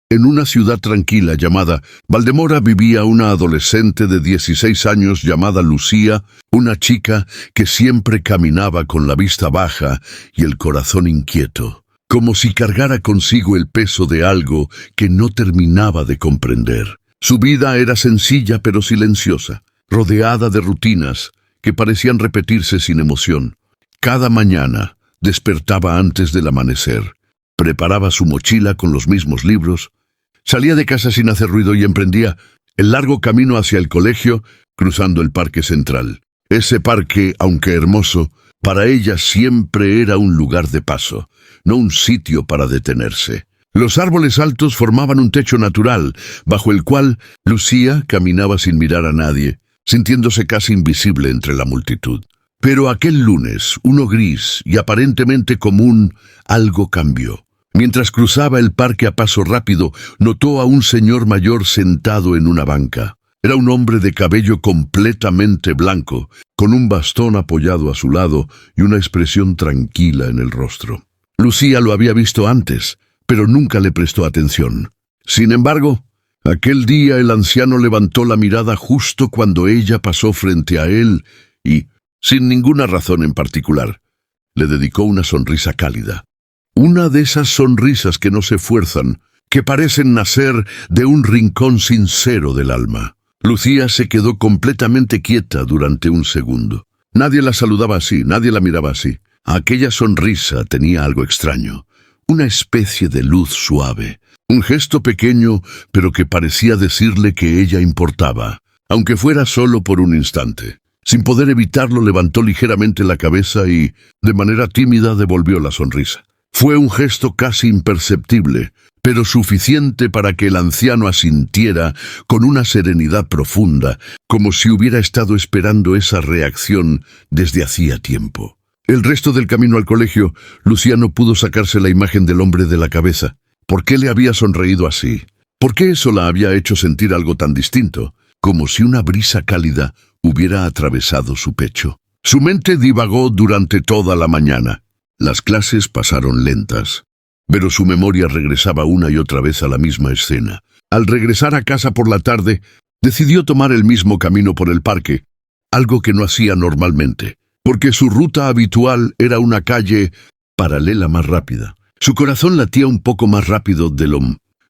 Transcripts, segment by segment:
En una ciudad tranquila llamada Valdemora vivía una adolescente de 16 años llamada Lucía, una chica que siempre caminaba con la vista baja y el corazón inquieto, como si cargara consigo el peso de algo que no terminaba de comprender. Su vida era sencilla pero silenciosa, rodeada de rutinas que parecían repetirse sin emoción. Cada mañana despertaba antes del amanecer, preparaba su mochila con los mismos libros, salía de casa sin hacer ruido y emprendía el largo camino hacia el colegio, cruzando el parque central. Ese parque, aunque hermoso, para ella siempre era un lugar de paso, no un sitio para detenerse. Los árboles altos formaban un techo natural, bajo el cual Lucía caminaba sin mirar a nadie, sintiéndose casi invisible entre la multitud. Pero aquel lunes, uno gris y aparentemente común, algo cambió. Mientras cruzaba el parque a paso rápido, notó a un señor mayor sentado en una banca. Era un hombre de cabello completamente blanco, con un bastón apoyado a su lado y una expresión tranquila en el rostro. Lucía lo había visto antes, pero nunca le prestó atención. Sin embargo, aquel día el anciano levantó la mirada justo cuando ella pasó frente a él y, sin ninguna razón en particular, le dedicó una sonrisa cálida. Una de esas sonrisas que no se fuerzan, que parecen nacer de un rincón sincero del alma. Lucía se quedó completamente quieta durante un segundo. Nadie la saludaba así, nadie la miraba así. Aquella sonrisa tenía algo extraño, una especie de luz suave, un gesto pequeño, pero que parecía decirle que ella importaba, aunque fuera solo por un instante. Sin poder evitarlo, levantó ligeramente la cabeza y, de manera tímida, devolvió la sonrisa. Fue un gesto casi imperceptible, pero suficiente para que el anciano asintiera con una serenidad profunda, como si hubiera estado esperando esa reacción desde hacía tiempo. El resto del camino al colegio, Lucía no pudo sacarse la imagen del hombre de la cabeza. ¿Por qué le había sonreído así? ¿Por qué eso la había hecho sentir algo tan distinto? Como si una brisa cálida hubiera atravesado su pecho. Su mente divagó durante toda la mañana. Las clases pasaron lentas, pero su memoria regresaba una y otra vez a la misma escena. Al regresar a casa por la tarde, decidió tomar el mismo camino por el parque, algo que no hacía normalmente, porque su ruta habitual era una calle paralela más rápida. Su corazón latía un poco más rápido de lo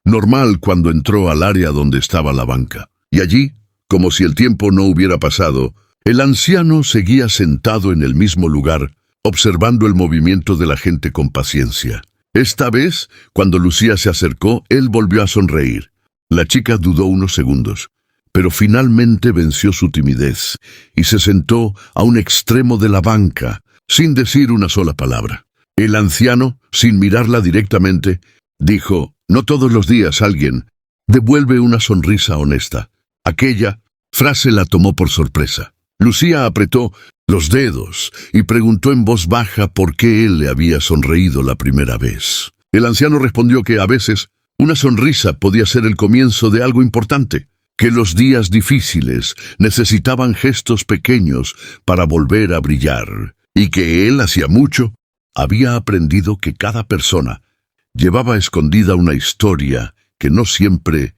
normal cuando entró al área donde estaba la banca. Y allí, como si el tiempo no hubiera pasado, el anciano seguía sentado en el mismo lugar, observando el movimiento de la gente con paciencia. Esta vez, cuando Lucía se acercó, él volvió a sonreír. La chica dudó unos segundos, pero finalmente venció su timidez y se sentó a un extremo de la banca, sin decir una sola palabra. El anciano, sin mirarla directamente, dijo: «No todos los días alguien devuelve una sonrisa honesta». Aquella frase la tomó por sorpresa. Lucía apretó los dedos y preguntó en voz baja por qué él le había sonreído la primera vez. El anciano respondió que a veces una sonrisa podía ser el comienzo de algo importante, que los días difíciles necesitaban gestos pequeños para volver a brillar, y que él hacía mucho había aprendido que cada persona llevaba escondida una historia que no siempre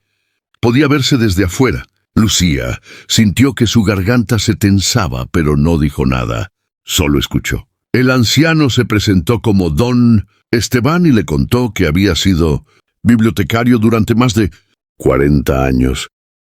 podía verse desde afuera. Lucía sintió que su garganta se tensaba, pero no dijo nada, solo escuchó. El anciano se presentó como Don Esteban y le contó que había sido bibliotecario durante más de 40 años,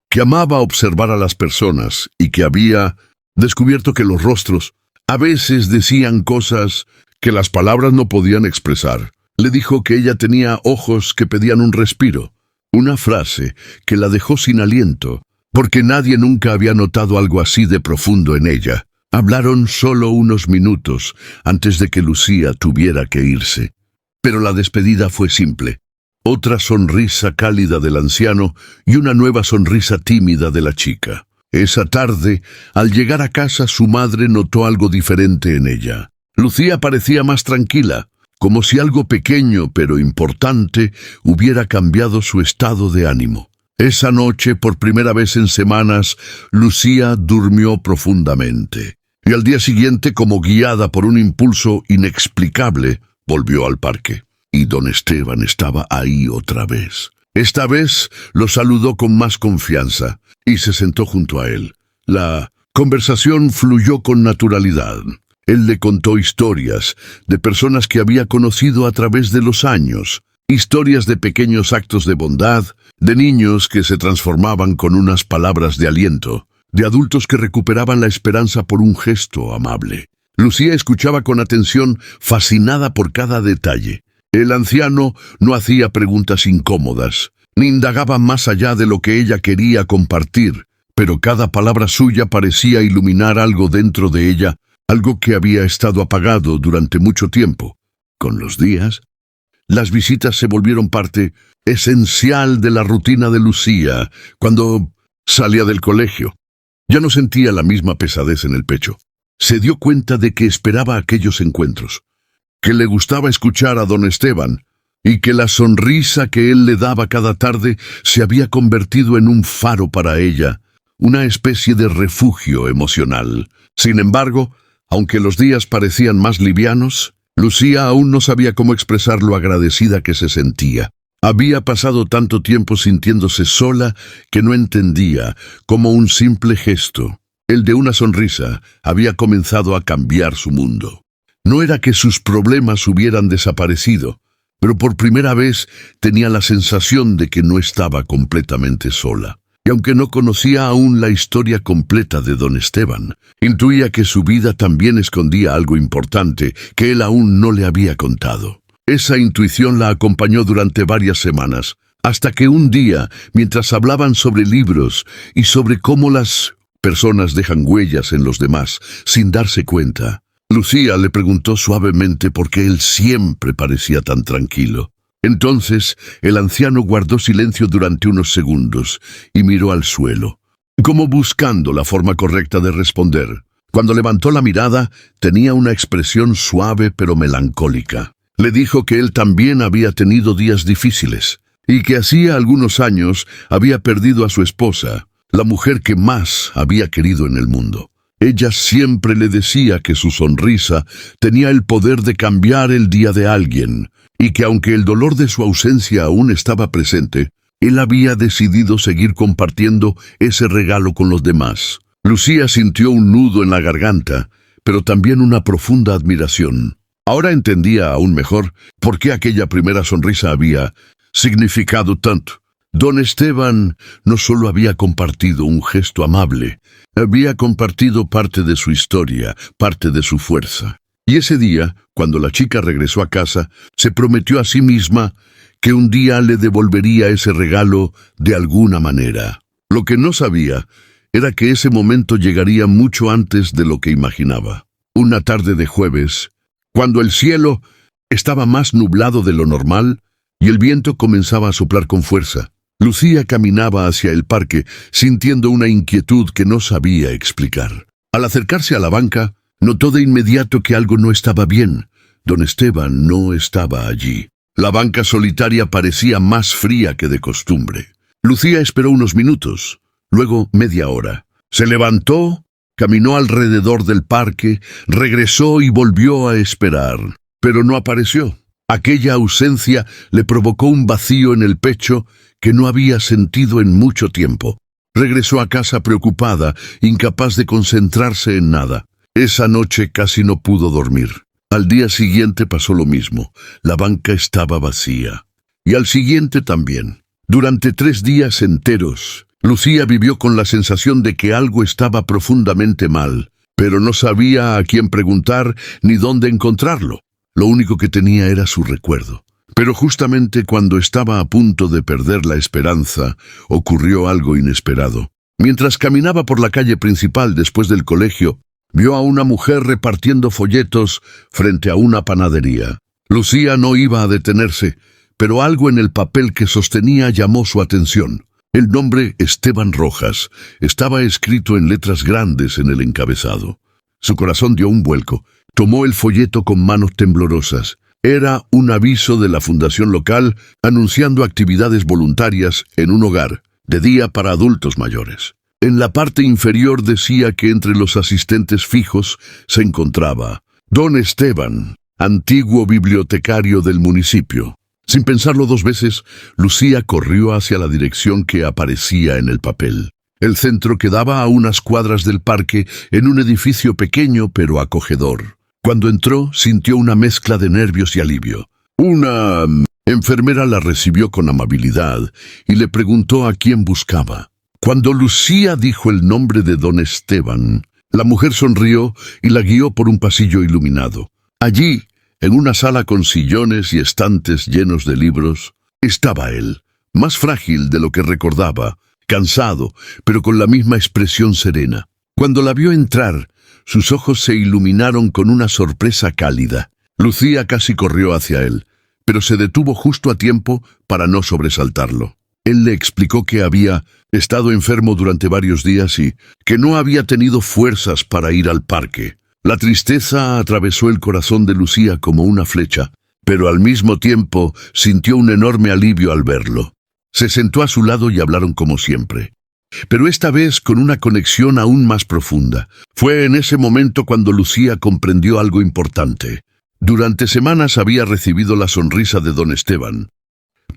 que amaba observar a las personas y que había descubierto que los rostros a veces decían cosas que las palabras no podían expresar. Le dijo que ella tenía ojos que pedían un respiro, una frase que la dejó sin aliento, porque nadie nunca había notado algo así de profundo en ella. Hablaron solo unos minutos antes de que Lucía tuviera que irse. Pero la despedida fue simple. Otra sonrisa cálida del anciano y una nueva sonrisa tímida de la chica. Esa tarde, al llegar a casa, su madre notó algo diferente en ella. Lucía parecía más tranquila, como si algo pequeño pero importante hubiera cambiado su estado de ánimo. Esa noche, por primera vez en semanas, Lucía durmió profundamente. Y al día siguiente, como guiada por un impulso inexplicable, volvió al parque. Y don Esteban estaba ahí otra vez. Esta vez lo saludó con más confianza y se sentó junto a él. La conversación fluyó con naturalidad. Él le contó historias de personas que había conocido a través de los años, historias de pequeños actos de bondad, de niños que se transformaban con unas palabras de aliento, de adultos que recuperaban la esperanza por un gesto amable. Lucía escuchaba con atención, fascinada por cada detalle. El anciano no hacía preguntas incómodas, ni indagaba más allá de lo que ella quería compartir, pero cada palabra suya parecía iluminar algo dentro de ella, algo que había estado apagado durante mucho tiempo. Con los días, las visitas se volvieron parte esencial de la rutina de Lucía cuando salía del colegio. Ya no sentía la misma pesadez en el pecho. Se dio cuenta de que esperaba aquellos encuentros, que le gustaba escuchar a don Esteban, y que la sonrisa que él le daba cada tarde se había convertido en un faro para ella, una especie de refugio emocional. Sin embargo, aunque los días parecían más livianos, Lucía aún no sabía cómo expresar lo agradecida que se sentía. Había pasado tanto tiempo sintiéndose sola que no entendía cómo un simple gesto, el de una sonrisa, había comenzado a cambiar su mundo. No era que sus problemas hubieran desaparecido, pero por primera vez tenía la sensación de que no estaba completamente sola. Y aunque no conocía aún la historia completa de don Esteban, intuía que su vida también escondía algo importante que él aún no le había contado. Esa intuición la acompañó durante varias semanas, hasta que un día, mientras hablaban sobre libros y sobre cómo las personas dejan huellas en los demás sin darse cuenta, Lucía le preguntó suavemente por qué él siempre parecía tan tranquilo. Entonces, el anciano guardó silencio durante unos segundos y miró al suelo, como buscando la forma correcta de responder. Cuando levantó la mirada, tenía una expresión suave pero melancólica. Le dijo que él también había tenido días difíciles, y que hacía algunos años había perdido a su esposa, la mujer que más había querido en el mundo. Ella siempre le decía que su sonrisa tenía el poder de cambiar el día de alguien, y que aunque el dolor de su ausencia aún estaba presente, él había decidido seguir compartiendo ese regalo con los demás. Lucía sintió un nudo en la garganta, pero también una profunda admiración. Ahora entendía aún mejor por qué aquella primera sonrisa había significado tanto. Don Esteban no solo había compartido un gesto amable, había compartido parte de su historia, parte de su fuerza. Y ese día, cuando la chica regresó a casa, se prometió a sí misma que un día le devolvería ese regalo de alguna manera. Lo que no sabía era que ese momento llegaría mucho antes de lo que imaginaba. Una tarde de jueves, cuando el cielo estaba más nublado de lo normal y el viento comenzaba a soplar con fuerza, Lucía caminaba hacia el parque, sintiendo una inquietud que no sabía explicar. Al acercarse a la banca, notó de inmediato que algo no estaba bien. Don Esteban no estaba allí. La banca solitaria parecía más fría que de costumbre. Lucía esperó unos minutos, luego media hora. Se levantó, caminó alrededor del parque, regresó y volvió a esperar. Pero no apareció. Aquella ausencia le provocó un vacío en el pecho que no había sentido en mucho tiempo. Regresó a casa preocupada, incapaz de concentrarse en nada. Esa noche casi no pudo dormir. Al día siguiente pasó lo mismo. La banca estaba vacía. Y al siguiente también. Durante 3 días enteros, Lucía vivió con la sensación de que algo estaba profundamente mal, pero no sabía a quién preguntar ni dónde encontrarlo. Lo único que tenía era su recuerdo. Pero justamente cuando estaba a punto de perder la esperanza, ocurrió algo inesperado. Mientras caminaba por la calle principal después del colegio, vio a una mujer repartiendo folletos frente a una panadería. Lucía no iba a detenerse, pero algo en el papel que sostenía llamó su atención. El nombre Esteban Rojas estaba escrito en letras grandes en el encabezado. Su corazón dio un vuelco. Tomó el folleto con manos temblorosas. Era un aviso de la fundación local anunciando actividades voluntarias en un hogar, de día para adultos mayores. En la parte inferior decía que entre los asistentes fijos se encontraba don Esteban, antiguo bibliotecario del municipio. Sin pensarlo dos veces, Lucía corrió hacia la dirección que aparecía en el papel. El centro quedaba a unas cuadras del parque, en un edificio pequeño pero acogedor. Cuando entró, sintió una mezcla de nervios y alivio. Una enfermera la recibió con amabilidad y le preguntó a quién buscaba. Cuando Lucía dijo el nombre de don Esteban, la mujer sonrió y la guió por un pasillo iluminado. Allí, en una sala con sillones y estantes llenos de libros, estaba él, más frágil de lo que recordaba, cansado, pero con la misma expresión serena. Cuando la vio entrar, sus ojos se iluminaron con una sorpresa cálida. Lucía casi corrió hacia él, pero se detuvo justo a tiempo para no sobresaltarlo. Él le explicó que había estado enfermo durante varios días y que no había tenido fuerzas para ir al parque. La tristeza atravesó el corazón de Lucía como una flecha, pero al mismo tiempo sintió un enorme alivio al verlo. Se sentó a su lado y hablaron como siempre, pero esta vez con una conexión aún más profunda. Fue en ese momento cuando Lucía comprendió algo importante. Durante semanas había recibido la sonrisa de don Esteban,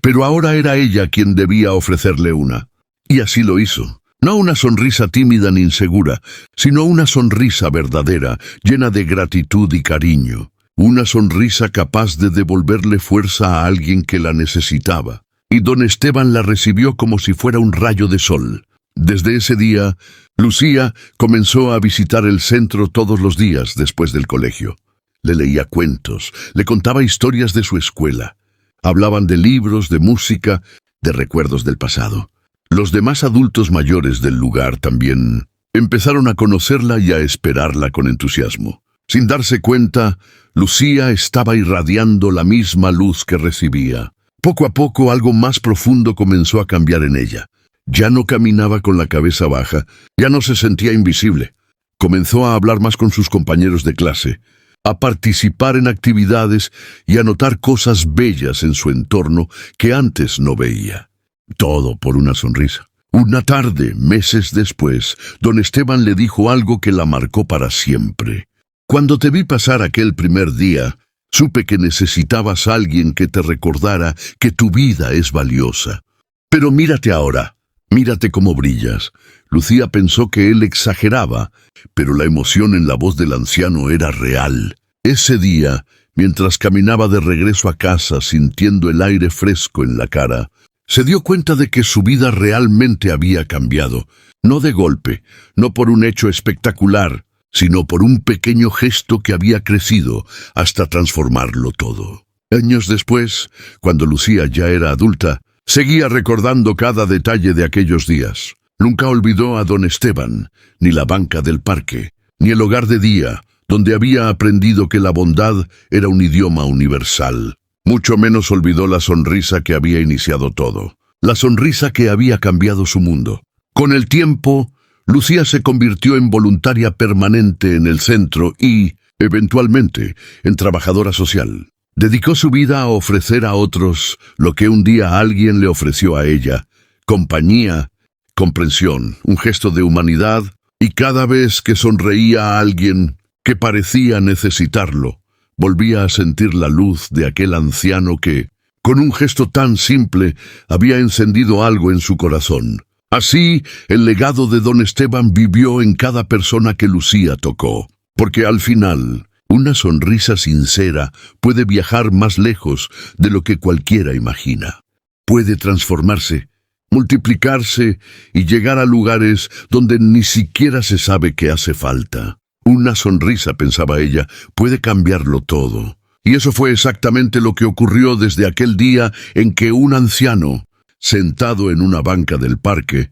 pero ahora era ella quien debía ofrecerle una. Y así lo hizo. No una sonrisa tímida ni insegura, sino una sonrisa verdadera, llena de gratitud y cariño. Una sonrisa capaz de devolverle fuerza a alguien que la necesitaba. Y don Esteban la recibió como si fuera un rayo de sol. Desde ese día, Lucía comenzó a visitar el centro todos los días después del colegio. Le leía cuentos, le contaba historias de su escuela. Hablaban de libros, de música, de recuerdos del pasado. Los demás adultos mayores del lugar también empezaron a conocerla y a esperarla con entusiasmo. Sin darse cuenta, Lucía estaba irradiando la misma luz que recibía. Poco a poco algo más profundo comenzó a cambiar en ella. Ya no caminaba con la cabeza baja, ya no se sentía invisible. Comenzó a hablar más con sus compañeros de clase, a participar en actividades y a notar cosas bellas en su entorno que antes no veía. Todo por una sonrisa. Una tarde, meses después, don Esteban le dijo algo que la marcó para siempre. Cuando te vi pasar aquel primer día, supe que necesitabas a alguien que te recordara que tu vida es valiosa. Pero mírate ahora, mírate cómo brillas. Lucía pensó que él exageraba, pero la emoción en la voz del anciano era real. Ese día, mientras caminaba de regreso a casa sintiendo el aire fresco en la cara, se dio cuenta de que su vida realmente había cambiado, no de golpe, no por un hecho espectacular, sino por un pequeño gesto que había crecido hasta transformarlo todo. Años después, cuando Lucía ya era adulta, seguía recordando cada detalle de aquellos días. Nunca olvidó a don Esteban, ni la banca del parque, ni el hogar de día, donde había aprendido que la bondad era un idioma universal. Mucho menos olvidó la sonrisa que había iniciado todo, la sonrisa que había cambiado su mundo. Con el tiempo, Lucía se convirtió en voluntaria permanente en el centro y, eventualmente, en trabajadora social. Dedicó su vida a ofrecer a otros lo que un día alguien le ofreció a ella: compañía, comprensión, un gesto de humanidad, y cada vez que sonreía a alguien que parecía necesitarlo, volvía a sentir la luz de aquel anciano que, con un gesto tan simple, había encendido algo en su corazón. Así, el legado de don Esteban vivió en cada persona que Lucía tocó, porque al final, una sonrisa sincera puede viajar más lejos de lo que cualquiera imagina. Puede transformarse, multiplicarse y llegar a lugares donde ni siquiera se sabe que hace falta. Una sonrisa, pensaba ella, puede cambiarlo todo. Y eso fue exactamente lo que ocurrió desde aquel día en que un anciano, sentado en una banca del parque,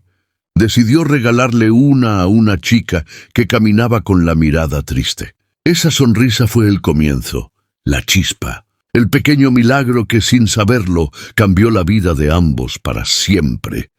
decidió regalarle una a una chica que caminaba con la mirada triste. Esa sonrisa fue el comienzo, la chispa, el pequeño milagro que sin saberlo cambió la vida de ambos para siempre.